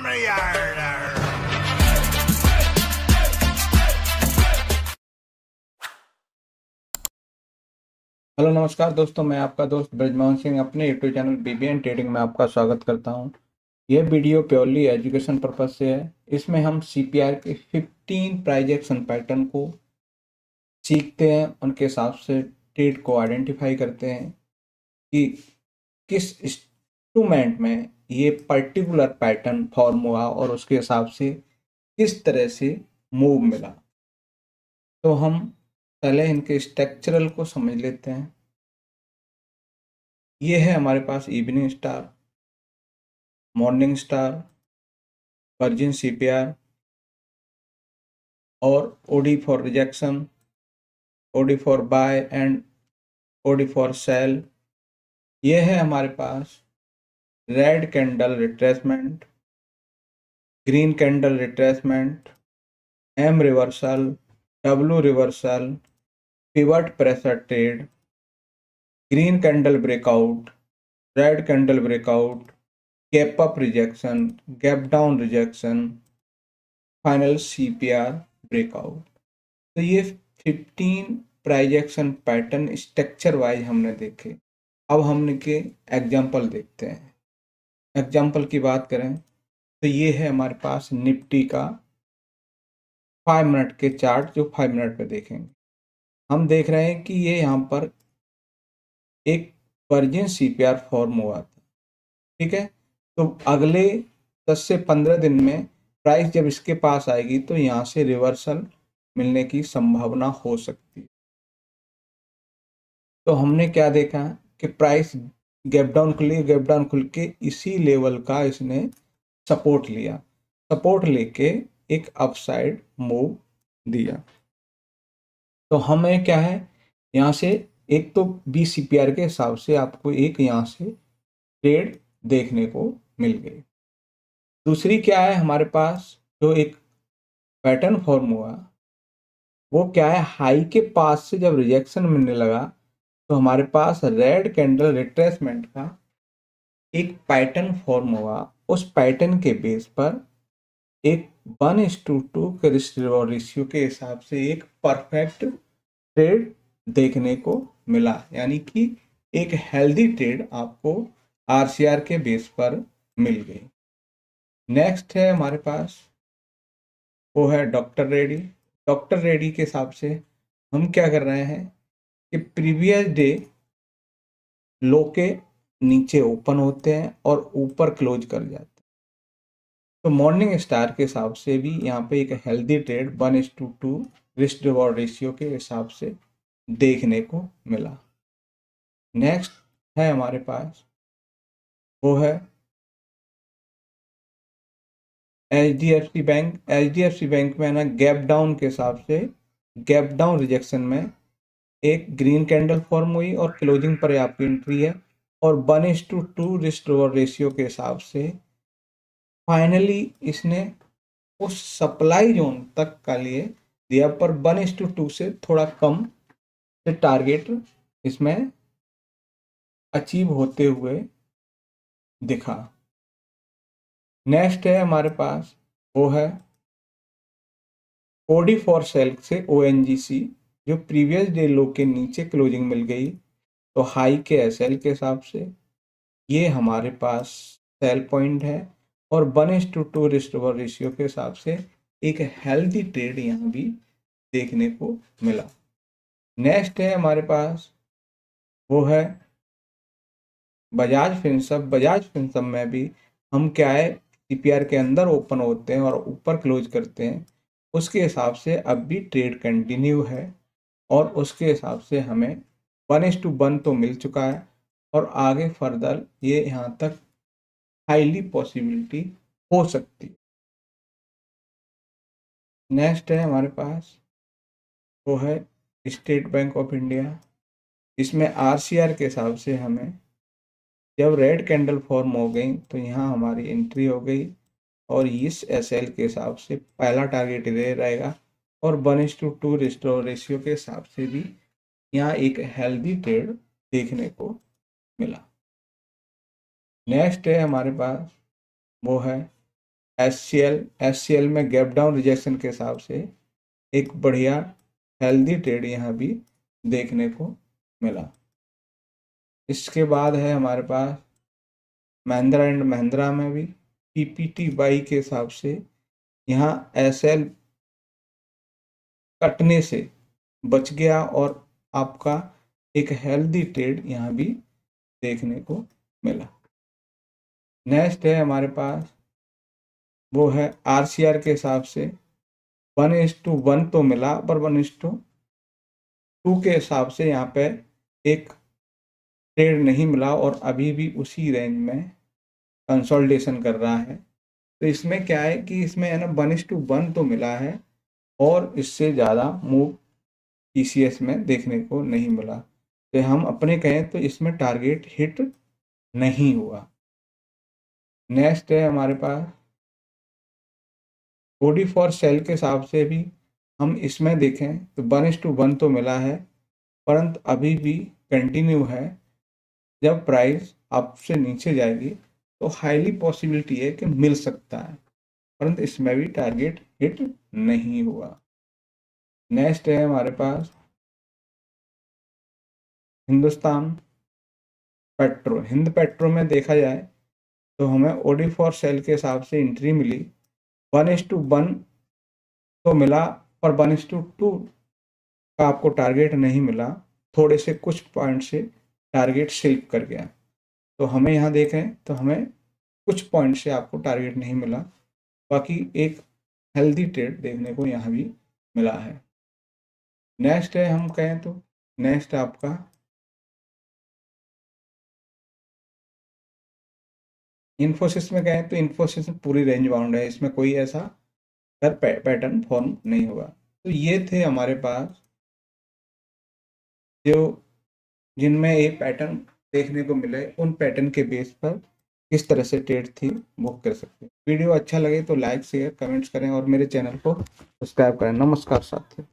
Hello नमस्कार दोस्तों, मैं आपका दोस्त ब्रजमोहन सिंह अपने यूट्यूब चैनल बीबीएन ट्रेडिंग में आपका स्वागत करता हूं। यह वीडियो प्योरली एजुकेशन पर्पज से है। इसमें हम सीपीआर के 15 प्राइज एक्शन पैटर्न को सीखते हैं, उनके हिसाब से ट्रेड को आइडेंटिफाई करते हैं कि किस इंस्ट्रूमेंट में ये पर्टिकुलर पैटर्न फॉर्म हुआ और उसके हिसाब से किस तरह से मूव मिला। तो हम पहले इनके स्ट्रक्चरल को समझ लेते हैं। ये है हमारे पास evening star, morning star, virgin CPR और OD for rejection, OD for buy and OD for sale. ये है हमारे पास red candle retracement, green candle retracement, M reversal, W reversal, pivot pressure trade, green candle breakout, red candle breakout, gap up rejection, gap down rejection, final CPR breakout. तो ये 15 price action pattern structure wise हमने देखे। अब हमने के example देखते हैं। Example की बात करें तो ये है हमारे पास निफ्टी का 5 मिनट के चार्ट, जो 5 मिनट पे देखेंगे। हम देख रहे हैं कि ये यहाँ पर एक वर्जिन सीपीआर फॉर्म हुआ था, ठीक है। तो अगले 10 से 15 दिन में प्राइस जब इसके पास आएगी तो यहाँ से रिवर्सल मिलने की संभावना हो सकती है। तो हमने क्या देखा कि प्राइस गैप डाउन खुली, गैप डाउन खुल के इसी लेवल का इसने सपोर्ट लिया, सपोर्ट लेके एक अपसाइड मूव दिया। तो हमें क्या है, यहाँ से एक तो 20 सीपीआर के हिसाब से आपको एक यहाँ से ट्रेड देखने को मिल गई। दूसरी क्या है हमारे पास, जो एक पैटर्न फॉर्म हुआ वो क्या है, हाई के पास से जब रिजेक्शन मिलने लगा तो हमारे पास रेड कैंडल रिट्रेसमेंट का एक पैटर्न फॉर्म हुआ। उस पैटर्न के बेस पर एक 1:2 के रिस्क रिवॉर्ड रेशियो के हिसाब से एक परफेक्ट ट्रेड देखने को मिला, यानी कि एक हेल्दी ट्रेड आपको आरसीआर के बेस पर मिल गई। नेक्स्ट है हमारे पास, वो है डॉक्टर रेडी। डॉक्टर रेडी के हिसाब से हम क्या कर रहे हैं कि प्रीवियस डे लो के नीचे ओपन होते हैं और ऊपर क्लोज कर जाते हैं। तो मॉर्निंग स्टार के हिसाब से भी यहाँ पे एक healthy trade 1:2 risk reward ratio के हिसाब से देखने को मिला। नेक्स्ट है हमारे पास, वो है एचडीएफसी बैंक। एचडीएफसी बैंक में ना गैप डाउन के हिसाब से, गैप डाउन रिजेक्शन में एक ग्रीन कैंडल फॉर्म हुई और क्लोजिंग पर आपकी एंट्री है और 1:2 रिस्क रिवॉर्ड रेशियो के हिसाब से फाइनली इसने उस सप्लाई जोन तक का लिए दिया, पर 1:2 से थोड़ा कम से टारगेट इसमें अचीव होते हुए दिखा। नेक्स्ट है हमारे पास, वो है ओडी फॉर सेल से ओएनजीसी, जो प्रीवियस डे लो के नीचे क्लोजिंग मिल गई तो हाई के एसएल के हिसाब से ये हमारे पास सेल पॉइंट है और 1:2 रिस्क रिवॉर्ड रेशियो के हिसाब से एक हेल्दी ट्रेड यहाँ भी देखने को मिला। नेक्स्ट है हमारे पास, वो है बजाज फिनसर्व। बजाज फिनसर्व में भी हम क्या है, सीपीआर के अंदर ओपन होते हैं और ऊपर क्लोज करते हैं, उसके हिसाब से अब भी ट्रेड कंटिन्यू है और उसके हिसाब से हमें 1:1 तो मिल चुका है और आगे फर्दर ये यहाँ तक हाईली पॉसिबिलिटी हो सकती है। नेक्स्ट है हमारे पास, वो है स्टेट बैंक ऑफ इंडिया। इसमें आरसीआर के हिसाब से हमें जब रेड कैंडल फॉर्म हो गई तो यहाँ हमारी एंट्री हो गई और इस एसएल के हिसाब से पहला टारगेट ये रहेगा और 1:2 रिस्टोर रेशियो के हिसाब से भी यहाँ एक हेल्दी ट्रेड देखने को मिला। नेक्स्ट है हमारे पास, वो है एससीएल में गैप डाउन रिजेक्शन के हिसाब से एक बढ़िया हेल्दी ट्रेड यहाँ भी देखने को मिला। इसके बाद है हमारे पास महिंद्रा एंड महिंद्रा में भी पीपीटीवाई के हिसाब से यहाँ एसएल कटने से बच गया और आपका एक हेल्दी ट्रेड यहाँ भी देखने को मिला। नेक्स्ट है हमारे पास वो है आरसीआर के हिसाब से 1:1 तो मिला, पर 1:2 के हिसाब से यहाँ पे एक ट्रेड नहीं मिला और अभी भी उसी रेंज में कंसोलिडेशन कर रहा है। तो इसमें क्या है कि इसमें है ना 1:1 तो मिला है और इससे ज़्यादा मूव टीसीएस में देखने को नहीं मिला। तो हम अपने कहें तो इसमें टारगेट हिट नहीं हुआ। नेक्स्ट है हमारे पास ओडी फॉर सेल के हिसाब से भी हम इसमें देखें तो 1:1 तो मिला है, परंतु अभी भी कंटिन्यू है। जब प्राइस आपसे नीचे जाएगी तो हाईली पॉसिबिलिटी है कि मिल सकता है, परंतु इसमें भी टारगेट हिट नहीं हुआ। नेक्स्ट है हमारे पास हिंदुस्तान पेट्रो। हिंद पेट्रो में देखा जाए तो हमें ओडी फॉर सेल के हिसाब से एंट्री मिली, 1:1 तो मिला, पर 1:2 का आपको टारगेट नहीं मिला, थोड़े से कुछ पॉइंट से टारगेट स्लिप कर गया। तो हमें यहाँ देखें तो हमें कुछ पॉइंट से आपको टारगेट नहीं मिला, बाकी एक हेल्दी ट्रेड देखने को यहाँ भी मिला है। नेक्स्ट है हम कहें तो नेक्स्ट आपका इन्फोसिस में कहें तो इन्फोसिस पूरी रेंज बाउंड है, इसमें कोई ऐसा पैटर्न फॉर्म नहीं हुआ। तो ये थे हमारे पास जो जिनमें ये पैटर्न देखने को मिले, उन पैटर्न के बेस पर किस तरह से ट्रेड थी बुक कर सकते हैं। वीडियो अच्छा लगे तो लाइक शेयर कमेंट्स करें और मेरे चैनल को सब्सक्राइब करें। नमस्कार साथियों।